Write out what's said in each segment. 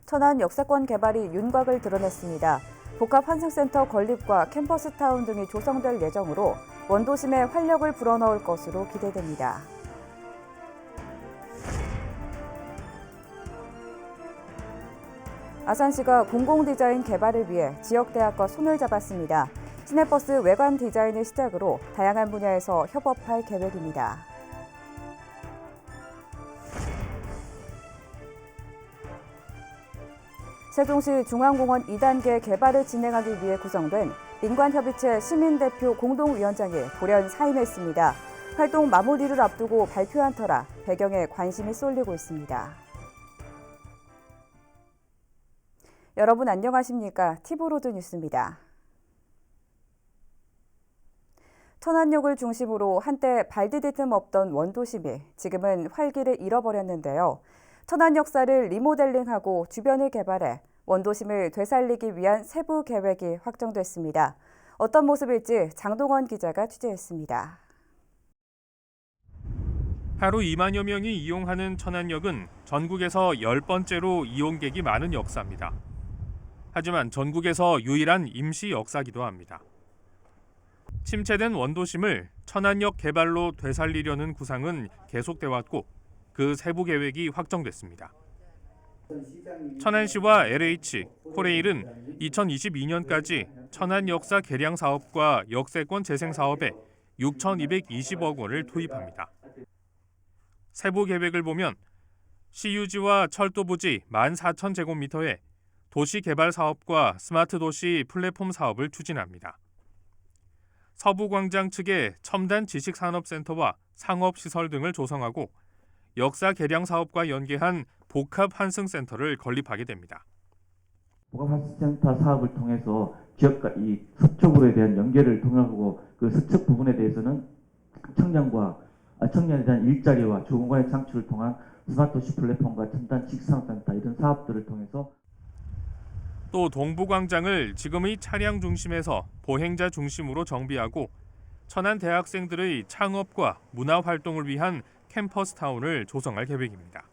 천안 역세권 개발이 윤곽을 드러냈습니다. 복합 환승센터 건립과 캠퍼스타운 등이 조성될 예정으로 원도심에 활력을 불어넣을 것으로 기대됩니다. 아산시가 공공디자인 개발을 위해 지역대학과 손을 잡았습니다. 시내버스 외관 디자인을 시작으로 다양한 분야에서 협업할 계획입니다. 세종시 중앙공원 2단계 개발을 진행하기 위해 구성된 민관협의체 시민대표 공동위원장이 돌연 사임했습니다. 활동 마무리를 앞두고 발표한 터라 배경에 관심이 쏠리고 있습니다. 여러분 안녕하십니까? 티브로드 뉴스입니다. 천안역을 중심으로 한때 발디딜 틈 없던 원도심이 지금은 활기를 잃어버렸는데요. 천안 역사를 리모델링하고 주변을 개발해 원도심을 되살리기 위한 세부 계획이 확정됐습니다. 어떤 모습일지 장동원 기자가 취재했습니다. 하루 2만여 명이 이용하는 천안역은 전국에서 10번째로 이용객이 많은 역사입니다. 하지만 전국에서 유일한 임시 역사기도 합니다. 침체된 원도심을 천안역 개발로 되살리려는 구상은 계속돼 왔고 그 세부 계획이 확정됐습니다. 천안시와 LH, 코레일은 2022년까지 천안 역사 개량 사업과 역세권 재생 사업에 6,220억 원을 투입합니다. 세부 계획을 보면 시유지와 철도 부지 14,000제곱미터에 도시 개발 사업과 스마트 도시 플랫폼 사업을 추진합니다. 서부광장 측에 첨단 지식산업센터와 상업시설 등을 조성하고 역사 개량 사업과 연계한 복합 환승센터를 건립하게 됩니다. 복합 환승센터 사업을 통해서 지역과 이 서쪽으로에 대한 연계를 통하고 그 서쪽 부분에 대해서는 청년에 대한 일자리와 주공간의 창출을 통한 스마트 도시 플랫폼과 첨단 지식산업센터 이런 사업들을 통해서 또 동부광장을 지금의 차량 중심에서 보행자 중심으로 정비하고 천안 대학생들의 창업과 문화 활동을 위한 캠퍼스타운을 조성할 계획입니다.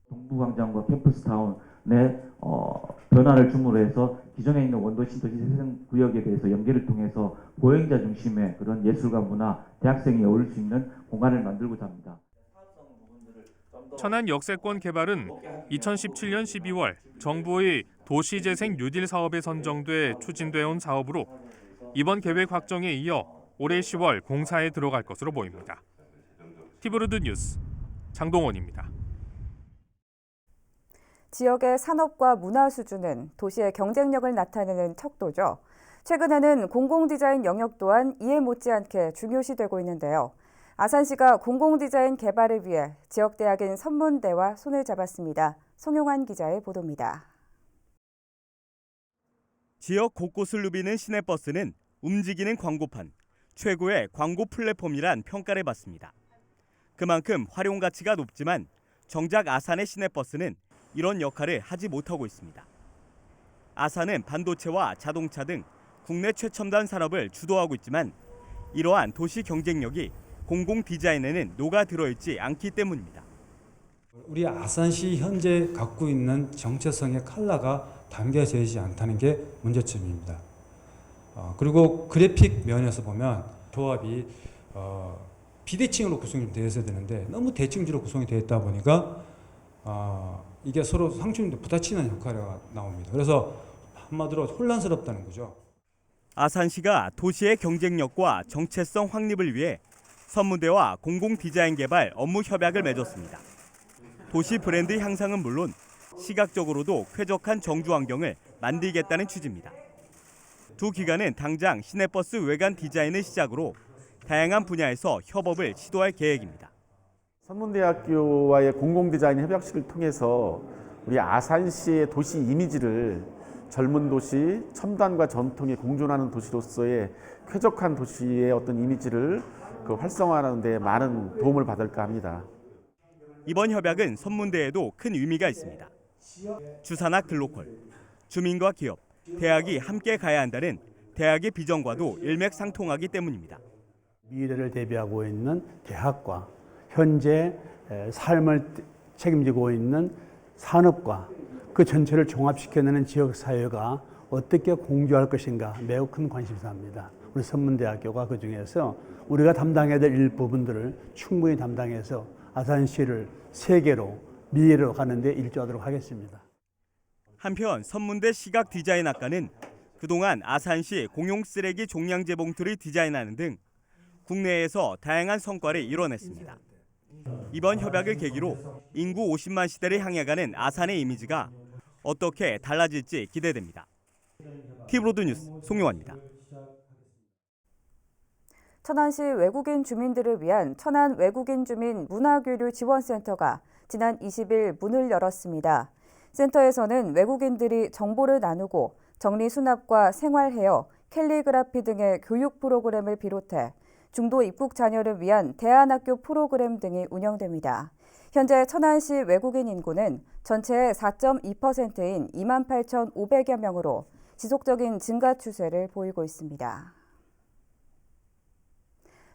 동부광장과 캠퍼스타운의 변화를 중으로 해서 기존에 있는 원도시 도시재생구역에 대해서 연계를 통해서 보행자 중심의 그런 예술과 문화, 대학생이 어울릴 수 있는 공간을 만들고자 합니다. 천안 역세권 개발은 2017년 12월 정부의 도시재생 뉴딜 사업에 선정돼 추진돼 온 사업으로 이번 계획 확정에 이어 올해 10월 공사에 들어갈 것으로 보입니다. 티브로드 뉴스 장동원입니다. 지역의 산업과 문화 수준은 도시의 경쟁력을 나타내는 척도죠. 최근에는 공공디자인 영역 또한 이에 못지않게 중요시되고 있는데요. 아산시가 공공디자인 개발을 위해 지역대학인 선문대와 손을 잡았습니다. 송용환 기자의 보도입니다. 지역 곳곳을 누비는 시내버스는 움직이는 광고판, 최고의 광고 플랫폼이란 평가를 받습니다. 그만큼 활용 가치가 높지만 정작 아산의 시내버스는 이런 역할을 하지 못하고 있습니다. 아산은 반도체와 자동차 등 국내 최첨단 산업을 주도하고 있지만 이러한 도시 경쟁력이 공공 디자인에는 녹아들어 있지 않기 때문입니다. 우리 아산시 현재 갖고 있는 정체성의 컬러가 담겨져 있지 않다는 게 문제점입니다. 그리고 그래픽 면에서 보면 조합이 비대칭으로 구성이 되어 있어야 되는데 너무 대칭지로 구성이 되어 있다 보니까 이게 서로 상충인데 부딪히는 역할이 나옵니다. 그래서 한마디로 혼란스럽다는 거죠. 아산시가 도시의 경쟁력과 정체성 확립을 위해 선무대와 공공 디자인 개발 업무 협약을 맺었습니다. 도시 브랜드 향상은 물론 시각적으로도 쾌적한 정주 환경을 만들겠다는 취지입니다. 두 기관은 당장 시내버스 외관 디자인을 시작으로 다양한 분야에서 협업을 시도할 계획입니다. 선문대학교와의 공공디자인 협약식을 통해서 우리 아산시의 도시 이미지를 젊은 도시, 첨단과 전통이 공존하는 도시로서의 쾌적한 도시의 어떤 이미지를 활성화하는 데 많은 도움을 받을까 합니다. 이번 협약은 선문대에도 큰 의미가 있습니다. 주산학 글로컬, 주민과 기업, 대학이 함께 가야 한다는 대학의 비전과도 일맥상통하기 때문입니다. 미래를 대비하고 있는 대학과 현재 삶을 책임지고 있는 산업과 그 전체를 종합시켜내는 지역사회가 어떻게 공조할 것인가 매우 큰 관심사입니다. 우리 선문대학교가 그중에서 우리가 담당해야 될 일부분들을 충분히 담당해서 아산시를 세계로 미래로 가는 데 일조하도록 하겠습니다. 한편 선문대 시각디자인학과는 그동안 아산시 공용 쓰레기 종량제 봉투를 디자인하는 등 국내에서 다양한 성과를 이뤄냈습니다. 이번 협약을 계기로 인구 50만 시대를 향해 가는 아산의 이미지가 어떻게 달라질지 기대됩니다. 티브로드 뉴스 송용환입니다. 천안시 외국인 주민들을 위한 천안 외국인 주민 문화교류 지원센터가 지난 20일 문을 열었습니다. 센터에서는 외국인들이 정보를 나누고 정리수납과 생활헤어, 캘리그라피 등의 교육 프로그램을 비롯해 중도 입국 자녀를 위한 대안학교 프로그램 등이 운영됩니다. 현재 천안시 외국인 인구는 전체의 4.2%인 28,500여 명으로 지속적인 증가 추세를 보이고 있습니다.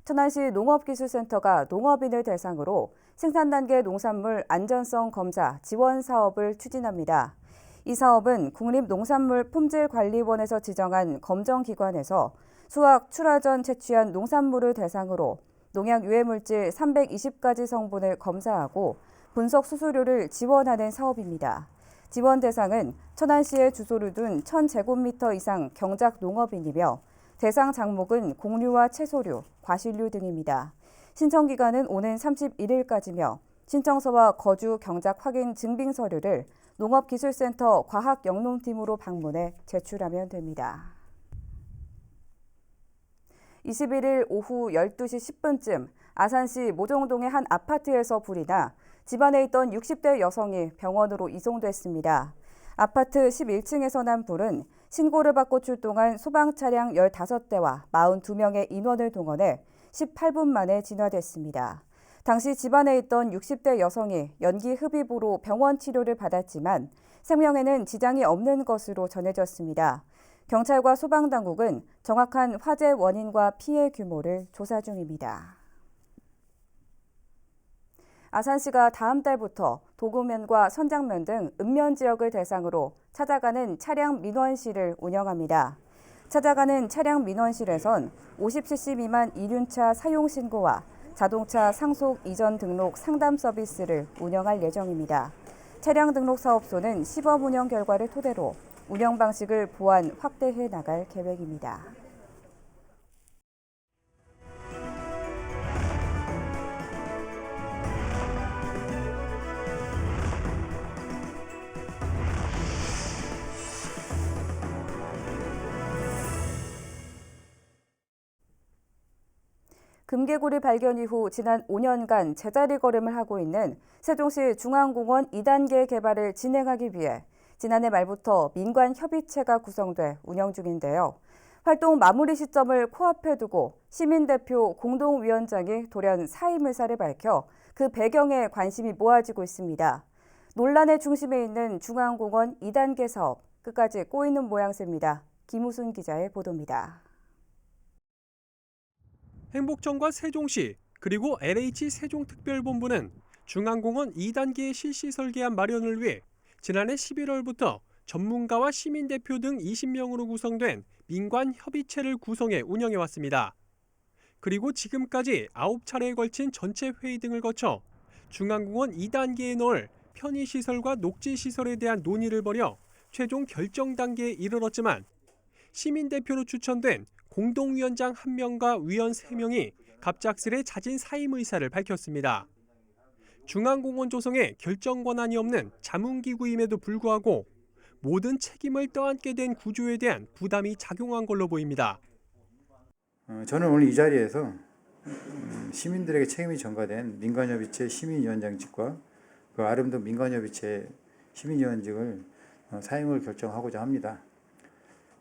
천안시 농업기술센터가 농업인을 대상으로 생산 단계 농산물 안전성 검사 지원 사업을 추진합니다. 이 사업은 국립농산물품질관리원에서 지정한 검정기관에서 수확, 출하 전 채취한 농산물을 대상으로 농약 유해물질 320가지 성분을 검사하고 분석 수수료를 지원하는 사업입니다. 지원 대상은 천안시에 주소를 둔 1000제곱미터 이상 경작 농업인이며 대상 작목은 곡류와 채소류, 과실류 등입니다. 신청 기간은 오는 31일까지며 신청서와 거주 경작 확인 증빙 서류를 농업기술센터 과학영농팀으로 방문해 제출하면 됩니다. 21일 오후 12시 10분쯤 아산시 모종동의 한 아파트에서 불이 나 집안에 있던 60대 여성이 병원으로 이송됐습니다. 아파트 11층에서 난 불은 신고를 받고 출동한 소방차량 15대와 42명의 인원을 동원해 18분 만에 진화됐습니다. 당시 집안에 있던 60대 여성이 연기 흡입으로 병원 치료를 받았지만 생명에는 지장이 없는 것으로 전해졌습니다. 경찰과 소방당국은 정확한 화재 원인과 피해 규모를 조사 중입니다. 아산시가 다음 달부터 도구면과 선장면 등 읍면 지역을 대상으로 찾아가는 차량 민원실을 운영합니다. 찾아가는 차량 민원실에선 50cc 미만 이륜차 사용 신고와 자동차 상속 이전 등록 상담 서비스를 운영할 예정입니다. 차량 등록 사업소는 시범 운영 결과를 토대로 운영 방식을 보완, 확대해 나갈 계획입니다. 금개구리 발견 이후 지난 5년간 제자리 걸음을 하고 있는 세종시 중앙공원 2단계 개발을 진행하기 위해 지난해 말부터 민관협의체가 구성돼 운영 중인데요. 활동 마무리 시점을 코앞에 두고 시민대표 공동위원장이 돌연 사임 의사를 밝혀 그 배경에 관심이 모아지고 있습니다. 논란의 중심에 있는 중앙공원 2단계 사업, 끝까지 꼬이는 모양새입니다. 김우순 기자의 보도입니다. 행복청과 세종시 그리고 LH 세종특별본부는 중앙공원 2단계의 실시 설계안 마련을 위해 지난해 11월부터 전문가와 시민대표 등 20명으로 구성된 민관협의체를 구성해 운영해왔습니다. 그리고 지금까지 9차례에 걸친 전체 회의 등을 거쳐 중앙공원 2단계에 넣을 편의시설과 녹지시설에 대한 논의를 벌여 최종 결정 단계에 이르렀지만 시민대표로 추천된 공동위원장 1명과 위원 3명이 갑작스레 자진 사임 의사를 밝혔습니다. 중앙공원 조성에 결정 권한이 없는 자문기구임에도 불구하고 모든 책임을 떠안게 된 구조에 대한 부담이 작용한 걸로 보입니다. 저는 오늘 이 자리에서 시민들에게 책임이 전가된 민관협의체 시민위원장직과 그 아름다운 민관협의체 시민위원직을 사임을 결정하고자 합니다.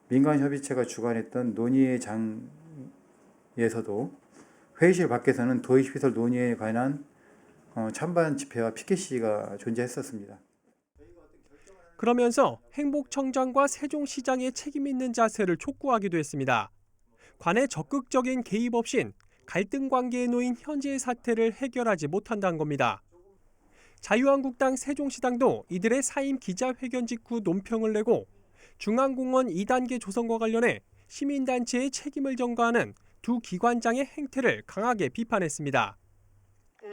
민관협의체가 주관했던 논의의 장에서도 회의실 밖에서는 도입시설 논의에 관한 찬반 집회와 피켓 시위가 존재했었습니다. 그러면서 행복청장과 세종시장의 책임 있는 자세를 촉구하기도 했습니다. 관의 적극적인 개입 없인 갈등 관계에 놓인 현재의 사태를 해결하지 못한다는 겁니다. 자유한국당 세종시당도 이들의 사임 기자회견 직후 논평을 내고 중앙공원 2단계 조성과 관련해 시민단체의 책임을 전가하는 두 기관장의 행태를 강하게 비판했습니다.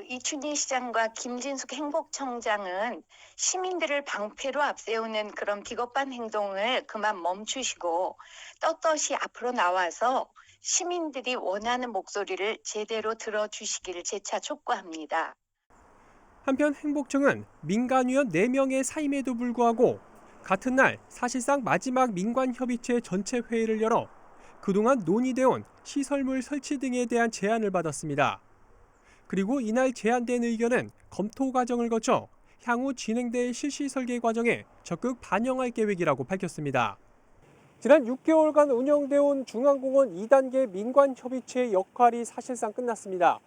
이춘희 시장과 김진숙 행복청장은 시민들을 방패로 앞세우는 그런 비겁한 행동을 그만 멈추시고 떳떳이 앞으로 나와서 시민들이 원하는 목소리를 제대로 들어주시기를 재차 촉구합니다. 한편 행복청은 민간위원 4명의 사임에도 불구하고 같은 날 사실상 마지막 민관협의체 전체 회의를 열어 그동안 논의돼온 시설물 설치 등에 대한 제안을 받았습니다. 그리고 이날 제안된 의견은 검토 과정을 거쳐 향후 진행될 실시 설계 과정에 적극 반영할 계획이라고 밝혔습니다. 지난 6개월간 운영돼 온 중앙공원 2단계 민관협의체의 역할이 사실상 끝났습니다.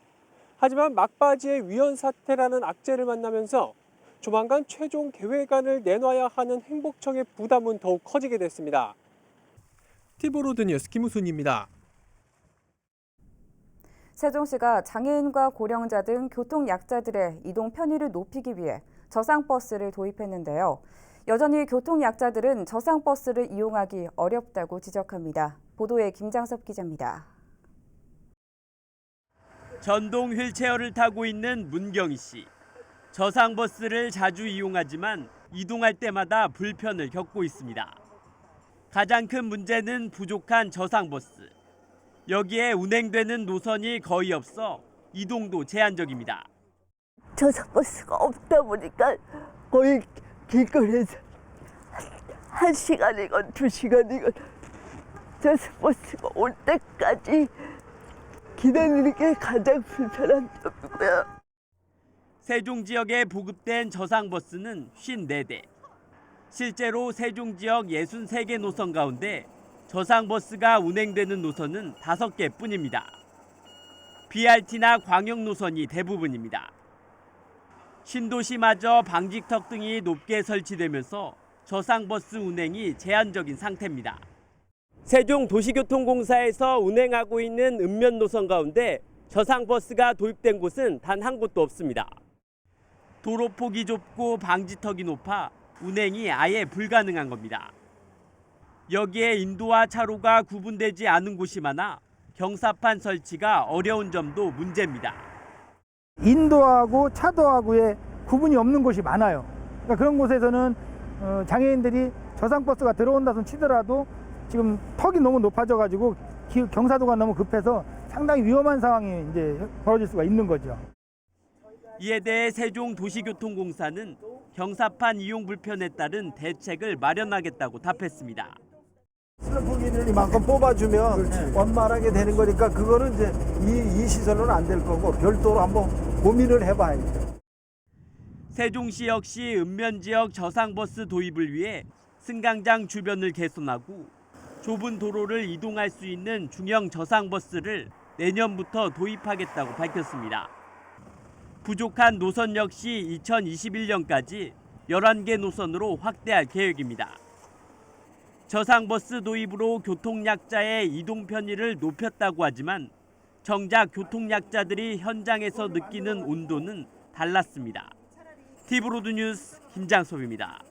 하지만 막바지의 위헌 사태라는 악재를 만나면서 조만간 최종 계획안을 내놔야 하는 행복청의 부담은 더욱 커지게 됐습니다. 티브로드 뉴스 김우순입니다. 세종시가 장애인과 고령자 등 교통약자들의 이동 편의를 높이기 위해 저상버스를 도입했는데요. 여전히 교통약자들은 저상버스를 이용하기 어렵다고 지적합니다. 보도에 김장섭 기자입니다. 전동 휠체어를 타고 있는 문경희 씨. 저상버스를 자주 이용하지만 이동할 때마다 불편을 겪고 있습니다. 가장 큰 문제는 부족한 저상버스. 여기에 운행되는 노선이 거의 없어 이동도 제한적입니다. 저상버스가 없다 보니까 거의 길거리에서 1시간이건 2시간이건 저상버스가 올 때까지 기다리는 게 가장 불편한 점이고요. 세종 지역에 보급된 저상버스는 54대. 실제로 세종 지역 63개 노선 가운데 저상버스가 운행되는 노선은 5개뿐입니다. BRT나 광역 노선이 대부분입니다. 신도시마저 방직턱 등이 높게 설치되면서 저상버스 운행이 제한적인 상태입니다. 세종도시교통공사에서 운행하고 있는 읍면 노선 가운데 저상버스가 도입된 곳은 단 한 곳도 없습니다. 도로폭이 좁고 방지턱이 높아 운행이 아예 불가능한 겁니다. 여기에 인도와 차로가 구분되지 않은 곳이 많아 경사판 설치가 어려운 점도 문제입니다. 인도하고 차도하고의 구분이 없는 곳이 많아요. 그러니까 그런 곳에서는 장애인들이 저상버스가 들어온다 손 치더라도 지금 턱이 너무 높아져가지고 경사도가 너무 급해서 상당히 위험한 상황이 이제 벌어질 수가 있는 거죠. 이에 대해 세종도시교통공사는 경사판 이용 불편에 따른 대책을 마련하겠다고 답했습니다. 슬로프기를 이만큼 뽑아주면 원만하게 되는 거니까 그거는 이제 이 시설은 안 될 거고 별도로 한번 고민을 해봐야죠. 세종시 역시 읍면 지역 저상버스 도입을 위해 승강장 주변을 개선하고 좁은 도로를 이동할 수 있는 중형 저상버스를 내년부터 도입하겠다고 밝혔습니다. 부족한 노선 역시 2021년까지 11개 노선으로 확대할 계획입니다. 저상버스 도입으로 교통약자의 이동 편의를 높였다고 하지만 정작 교통약자들이 현장에서 느끼는 온도는 달랐습니다. 티브로드 뉴스 김장섭입니다.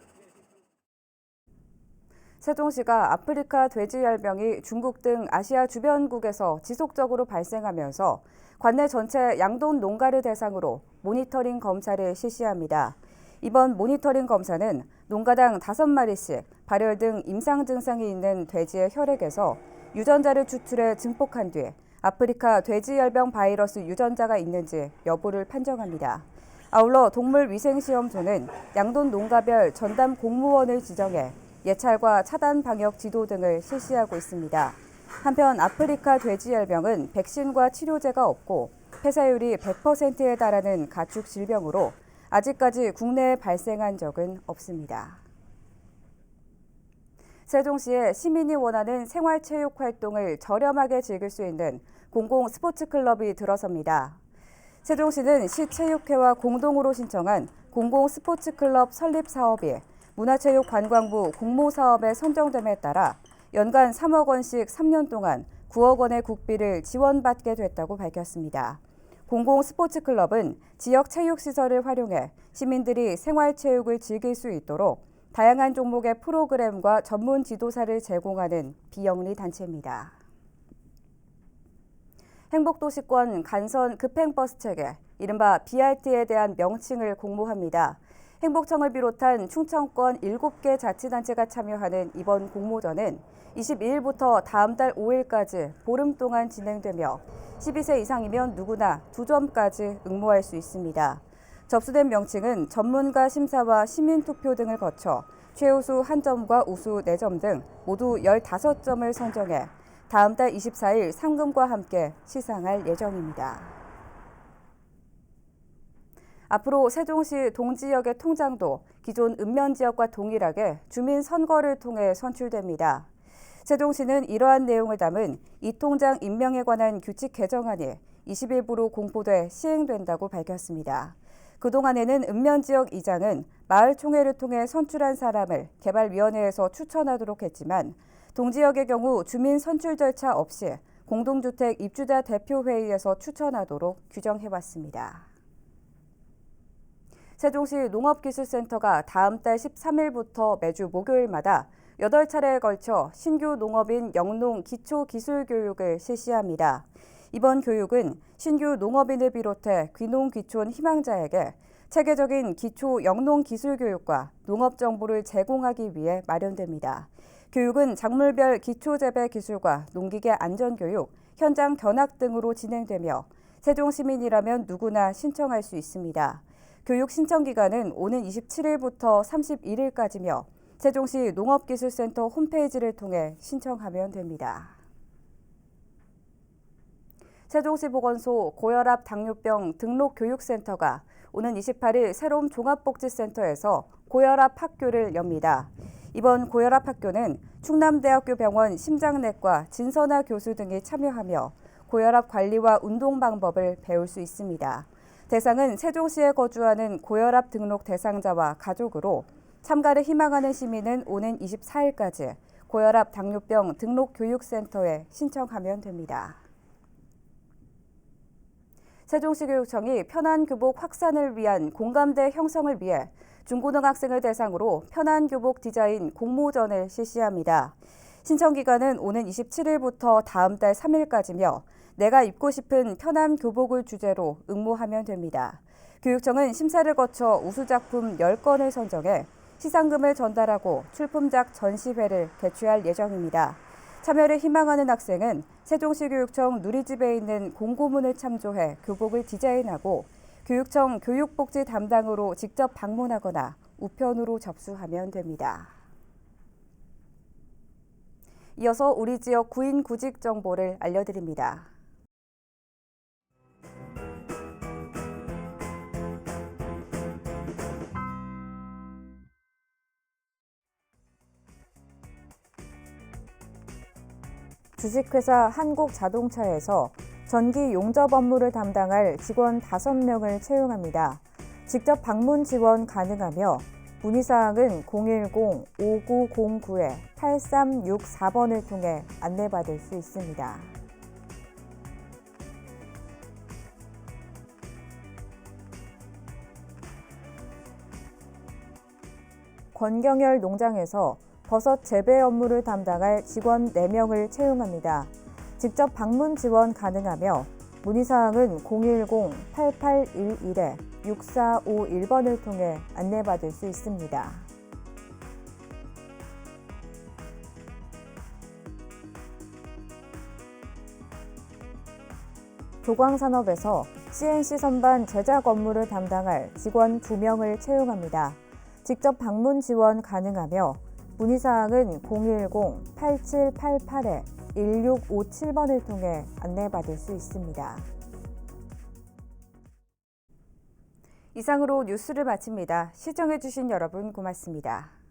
세종시가 아프리카 돼지열병이 중국 등 아시아 주변국에서 지속적으로 발생하면서 관내 전체 양돈 농가를 대상으로 모니터링 검사를 실시합니다. 이번 모니터링 검사는 농가당 5마리씩 발열 등 임상 증상이 있는 돼지의 혈액에서 유전자를 추출해 증폭한 뒤 아프리카 돼지열병 바이러스 유전자가 있는지 여부를 판정합니다. 아울러 동물위생시험소는 양돈 농가별 전담 공무원을 지정해 예찰과 차단 방역 지도 등을 실시하고 있습니다. 한편 아프리카 돼지열병은 백신과 치료제가 없고 폐사율이 100%에 달하는 가축 질병으로 아직까지 국내에 발생한 적은 없습니다. 세종시에 시민이 원하는 생활체육 활동을 저렴하게 즐길 수 있는 공공 스포츠클럽이 들어섭니다. 세종시는 시체육회와 공동으로 신청한 공공 스포츠클럽 설립 사업이 문화체육관광부 공모사업에 선정됨에 따라 연간 3억 원씩 3년 동안 9억 원의 국비를 지원받게 됐다고 밝혔습니다. 공공 스포츠클럽은 지역 체육시설을 활용해 시민들이 생활체육을 즐길 수 있도록 다양한 종목의 프로그램과 전문 지도사를 제공하는 비영리 단체입니다. 행복도시권 간선 급행버스 체계, 이른바 BRT에 대한 명칭을 공모합니다. 행복청을 비롯한 충청권 7개 자치단체가 참여하는 이번 공모전은 22일부터 다음 달 5일까지 보름 동안 진행되며 12세 이상이면 누구나 2점까지 응모할 수 있습니다. 접수된 명칭은 전문가 심사와 시민투표 등을 거쳐 최우수 1점과 우수 4점 등 모두 15점을 선정해 다음 달 24일 상금과 함께 시상할 예정입니다. 앞으로 세종시 동지역의 통장도 기존 읍면지역과 동일하게 주민 선거를 통해 선출됩니다. 세종시는 이러한 내용을 담은 이 통장 임명에 관한 규칙 개정안이 20일부로 공포돼 시행된다고 밝혔습니다. 그동안에는 읍면지역 이장은 마을총회를 통해 선출한 사람을 개발위원회에서 추천하도록 했지만 동지역의 경우 주민 선출 절차 없이 공동주택 입주자 대표회의에서 추천하도록 규정해왔습니다. 세종시 농업기술센터가 다음 달 13일부터 매주 목요일마다 8차례에 걸쳐 신규 농업인 영농 기초기술교육을 실시합니다. 이번 교육은 신규 농업인을 비롯해 귀농 귀촌 희망자에게 체계적인 기초 영농 기술 교육과 농업 정보를 제공하기 위해 마련됩니다. 교육은 작물별 기초 재배 기술과 농기계 안전 교육, 현장 견학 등으로 진행되며 세종 시민이라면 누구나 신청할 수 있습니다. 교육 신청 기간은 오는 27일부터 31일까지며 세종시 농업기술센터 홈페이지를 통해 신청하면 됩니다. 세종시 보건소 고혈압 당뇨병 등록교육센터가 오는 28일 새로운 종합복지센터에서 고혈압 학교를 엽니다. 이번 고혈압 학교는 충남대학교 병원 심장내과 진선아 교수 등이 참여하며 고혈압 관리와 운동 방법을 배울 수 있습니다. 대상은 세종시에 거주하는 고혈압 등록 대상자와 가족으로 참가를 희망하는 시민은 오는 24일까지 고혈압 당뇨병 등록교육센터에 신청하면 됩니다. 세종시 교육청이 편한 교복 확산을 위한 공감대 형성을 위해 중고등학생을 대상으로 편한 교복 디자인 공모전을 실시합니다. 신청 기간은 오는 27일부터 다음 달 3일까지며 내가 입고 싶은 편한 교복을 주제로 응모하면 됩니다. 교육청은 심사를 거쳐 우수작품 10건을 선정해 시상금을 전달하고 출품작 전시회를 개최할 예정입니다. 참여를 희망하는 학생은 세종시 교육청 누리집에 있는 공고문을 참조해 교복을 디자인하고 교육청 교육복지 담당으로 직접 방문하거나 우편으로 접수하면 됩니다. 이어서 우리 지역 구인 구직 정보를 알려드립니다. 주식회사 한국자동차에서 전기 용접 업무를 담당할 직원 5명을 채용합니다. 직접 방문 지원 가능하며 문의사항은 010-5909-8364번을 통해 안내받을 수 있습니다. 권경열 농장에서 버섯 재배 업무를 담당할 직원 4명을 채용합니다. 직접 방문 지원 가능하며 문의사항은 010-8811-6451번을 통해 안내받을 수 있습니다. 조광산업에서 CNC 선반 제작 업무를 담당할 직원 2명을 채용합니다. 직접 방문 지원 가능하며 문의사항은 010-8788-1657번을 통해 안내받을 수 있습니다. 이상으로 뉴스를 마칩니다. 시청해주신 여러분 고맙습니다.